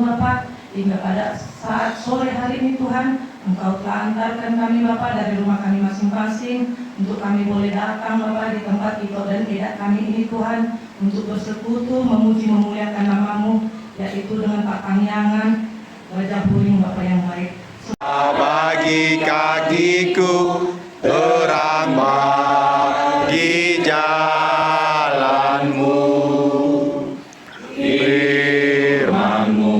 Bapa, hingga pada saat sore hari ini Tuhan, Engkau telah antarkan kami Bapa dari rumah kami masing-masing untuk kami boleh datang Bapa di tempat itu dan tidak kami ini Tuhan untuk bersekutu memuji memuliakan nama-Mu, yaitu dengan pakaian wajah Puring Bapa yang baik. Bagi kakiku terang bagi jalanmu, firman-Mu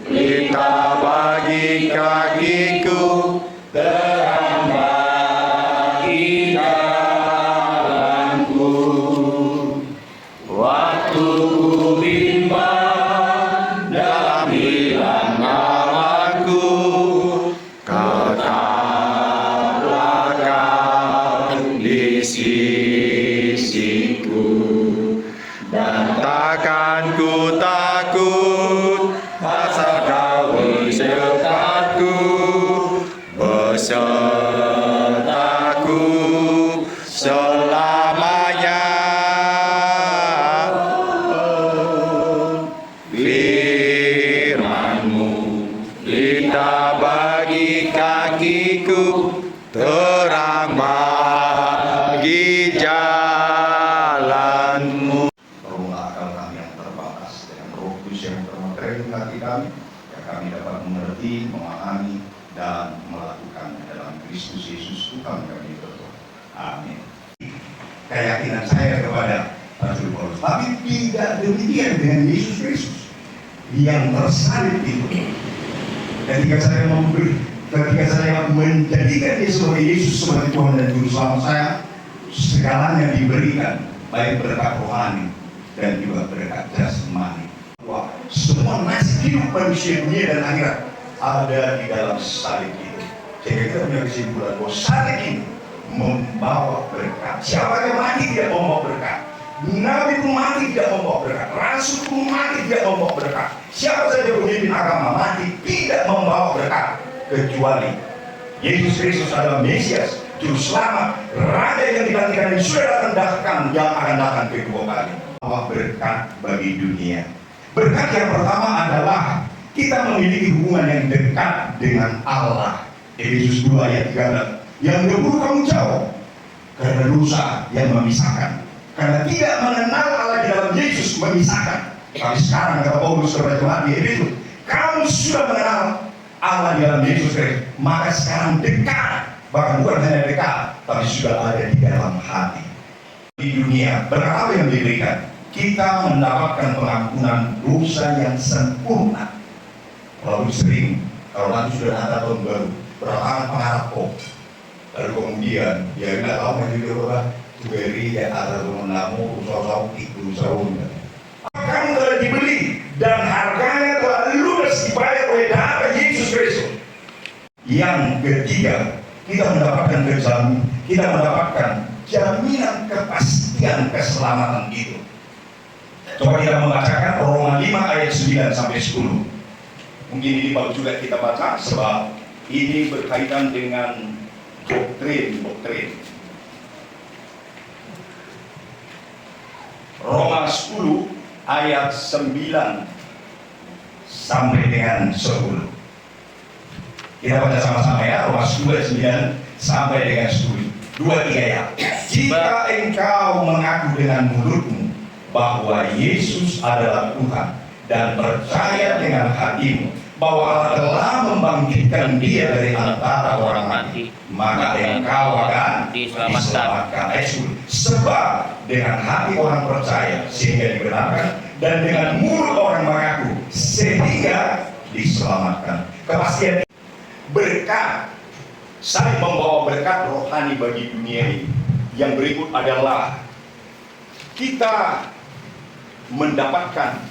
pelita bagi kakiku, terang bagi jalanku. Waktu ku bimbang dalam hilang nyawaku, Kau tetaplah Kau di sisiku, dan takkan ku takut, asal Kau bersertaku, besertaku selamanya. Firman-Mu pelita bagi kakiku, terang bagi jalanmu. Tolonglah akal kami yang terbatas dengan Roh Kudus yang termaterai hati kami, yang kami dapat mengerti, memahami, dan melakukan dalam Kristus Yesus Tuhan kami berdoa. Amin. Keyakinan saya kepada Rasul Paulus, tapi tidak demikian dengan Yesus Kristus yang tersalib itu. Ketika saya menjadikan dia sebagai Yesus sebagai Tuhan dan Juru Selamat saya, segalanya diberikan, baik berkat rohani dan juga berkat jasmani. Wah, semua nasib hidup manusia dunia dan akhirat ada di dalam salib itu. Sehingga kita punya kesimpulan bahwa salib ini membawa berkat. Siapa yang mati tidak membawa berkat. Nabi pun mati tidak membawa berkat. Rasul pun mati tidak membawa berkat. Siapa saja pemimpin agama mati tidak membawa berkat, kecuali Yesus Kristus adalah Mesias, Juru Selamat, Raja yang digantikan yang sudah datang, yang akan datang kedua kali. Membawa berkat bagi dunia. Berkat yang pertama adalah kita memiliki hubungan yang dekat dengan Allah. Efesus 2 ayat 3. Yang dahulu kamu jauh karena dosa yang memisahkan. Karena tidak mengenal Allah di dalam Yesus memisahkan. Tapi sekarang kata Paulus kepada Tuhan di Efesus, kamu sudah mengenal Allah di dalam Yesus Kristus, maka sekarang dekat, bahkan bukan hanya dekat, tapi sudah ada di dalam hati. Di dunia berapa yang diberikan? Kita mendapatkan pengampunan dosa yang sempurna. Lalu sering, kalau nanti sudah ada tahun baru, berapa pengarap kok. Lalu kemudian dia tidak tahu yang juga beri ya ada namu usaha kamu telah dibeli dan harganya telah lunas dibayar oleh darah Yesus Kristus. Yang ketiga, kita mendapatkan jaminan kepastian keselamatan itu. Coba kita membacakan Roma 5 ayat 9 sampai 10. Mungkin ini bagus juga kita baca sebab ini berkaitan dengan doktrin. Roma 10 ayat 9 sampai dengan 10. Kita baca sama-sama ya, Roma 10 ayat 9 sampai dengan 10. 2-3 ya. Jika engkau mengaku dengan mulutmu bahwa Yesus adalah Tuhan dan percaya dengan hatimu bahwa Allah telah membangkitkan dia dari antara orang mati, maka engkau akan diselamatkan. Sebab dengan hati orang percaya sehingga dibenarkan, dan dengan mulut orang mengaku sehingga diselamatkan. Kepastian berkat, saling membawa berkat rohani bagi dunia ini. Yang berikut adalah kita mendapatkan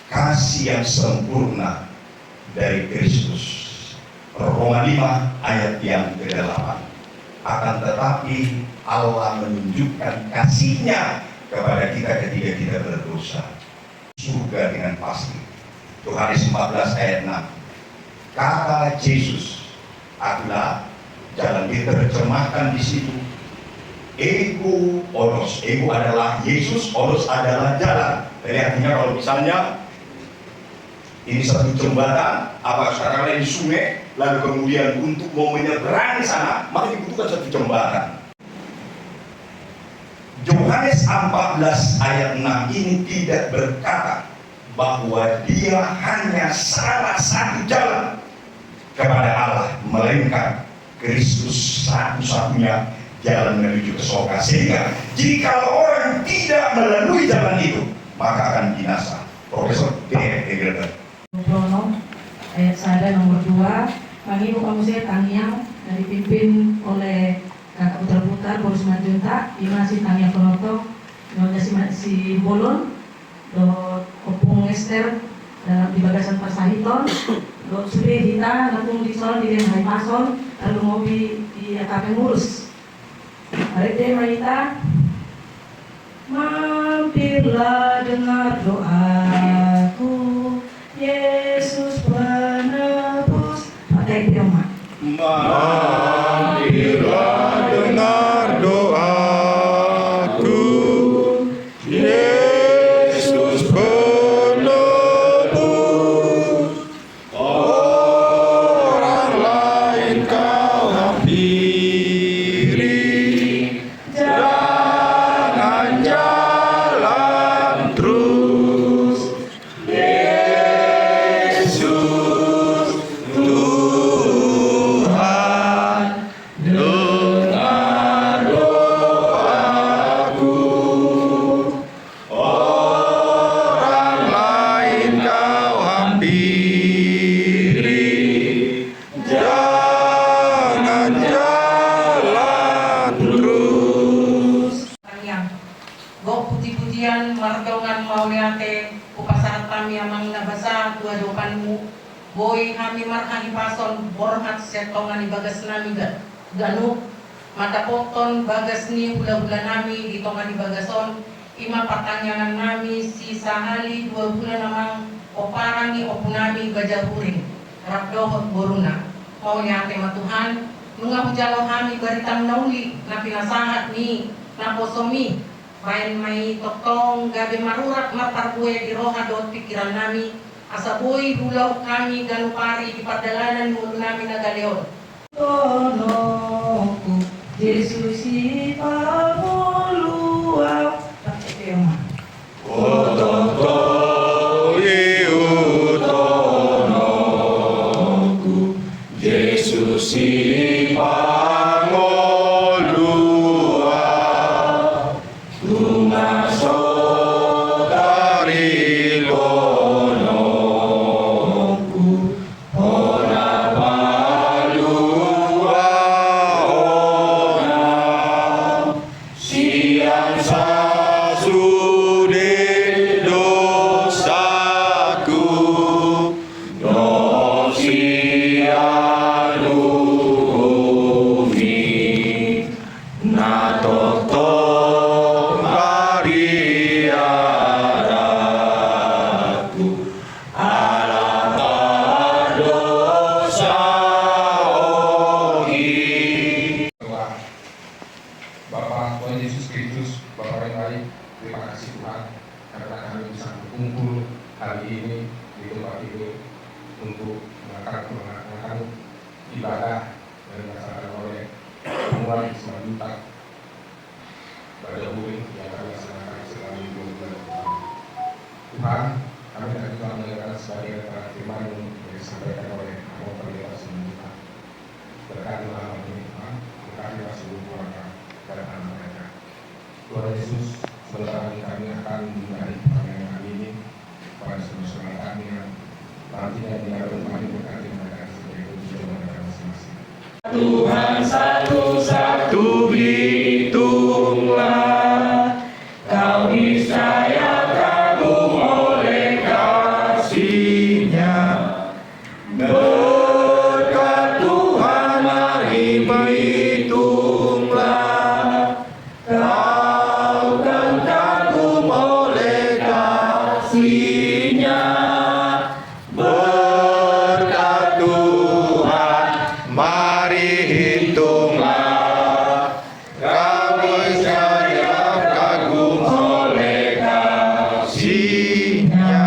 kasih yang sempurna dari Kristus. Roma 5 ayat yang ke-8. Akan tetapi Allah menunjukkan kasih-Nya kepada kita ketika kita berdosa. Surga dengan pasti. Yohanes 14 ayat 6. Kata Yesus adalah jalan, diterjemahkan di situ. Ego odos. Ego adalah Yesus, odos adalah jalan. Jadi artinya kalau misalnya Ini satu jembatan, apa sekarang lain di sungai, lalu kemudian untuk mau menyeberang sana, maka dibutuhkan satu jembatan. Yohanes 14 ayat 6 ini tidak berkata bahwa dia hanya salah satu jalan kepada Allah, melainkan Kristus satu-satunya jalan menuju ke surga. Sehingga jika orang tidak melalui jalan itu, maka akan binasa. Profesor D. Egelberg. Prono, ayat sada nomor 2, Mangibu Pamusir Tangiang, yang dipimpin oleh Kakak Putra-Putra, Boris Manjunta, Imasi Tangiang Penoto, Nyonya si Bolon, do Opung Ester, dalam di bagasan Pasahiton, do Sude Dita, Napung Disol, di Den Hai Pasol, lalu Mobi di Akape Ngurus. Hari ini Maita, mampirlah dengar doaku, Yesus penebus. Pakai firman. Mampirlah dengar doaku, Yesus penebus. Orang lain kau hampiri, jangan jalan terus. Yesus Tuhan, dengar doaku. Orang lain kau hampiri, jangan jalan terus. Yang go puji-pujian mardongan mauliate upasahat kami amang nabasa tua dopanmu boy kami marhani pason borhat setongan di bagas nami ganu mata poton bagas ni hula-hula nami di tongan di bagason ima pertanyaan nami sisa hali 2 bulan namang oparangi opunami bajahuring rapdohot boruna mauliate matuhan nunga hujalo kami baritang nauli na pinasahat ni na posomi main may totong gabi marurat maparbuhe di roha dot pikiran nami asaboy hulaw kami ganupari di padalanan mulo nami na galeon. Tonoku Yesus ipamuluaw. Pakai firman. Yesus ipangolua, tumaso dari lonoku, ora palua ona, siang sasude dosaku, no sianu umi, na toto Maria ratu, ala dosa ohi. Bapak Tuhan Yesus Kristus, Bapak yang baik, terima kasih Tuhan karena kami bisa berkumpul hari ini di tempat ini untuk melakukan ibadah yang dilaksanakan oleh Pemulaan Isma Duta pada bulan yang kami laksanakan selama 2 bulan pertama. Tuhan, kami akan juga mendengarkan sebagai para firman yang disampaikan oleh Bapak Pendeta Isma Duta. Berkati malam ini Tuhan, berkatilah seluruh keluarga dan anak mereka. Tuhan Yesus, sebentar lagi kami akan memulai pertanyaan kami ini pada saudara kami yang nantinya di dalam kami berkati mereka sebagai tujuan mereka masing-masing. Tuhan satu-satu hitunglah, kau niscaya kagum oleh kasih-Nya. Berkat Tuhan mari berhitunglah, kau kan kagum oleh kasih-Nya. Berkat Tuhan mari hitunglah, kau niscaya kagum oleh kasih-Nya.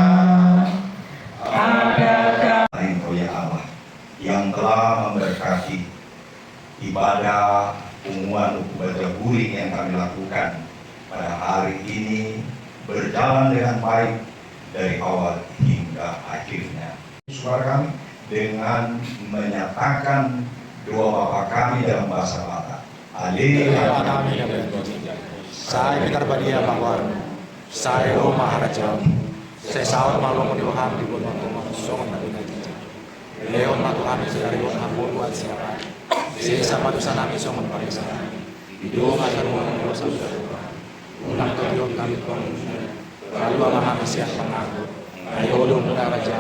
telah memberkati ibadah pengumuman hukum baca guring yang kami lakukan pada hari ini berjalan dengan baik dari awal hingga akhirnya. Saudara kami dengan menyatakan doa Bapa kami dalam bahasa Batak. Bapa kami yang berdoa. Saya Peter Badia Mawar. Saya Maharaja. Saya sahur malu Tuhan di bulan Tuhan Leon Tuhan dari Tuhan buat siapa? Saya sama dosa kami semua pada hidup akan dosa ulang tahun kami Tuhan. Lalu Allah Mesias mengaku. Ayo dong Raja.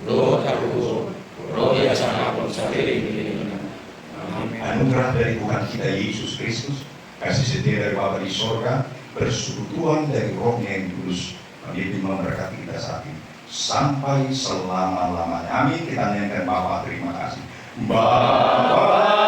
Doa aku. Roh biasa aku sendiri. Anugerah dari Tuhan kita Yesus Kristus, kasih setia dari Bapa di sorga, persekutuan dari Roh-Nya yang kudus, memimpin memberkati kita saat ini sampai selama-lamanya. Amin. Kita nyanyikan Bapa, terima kasih. Bapa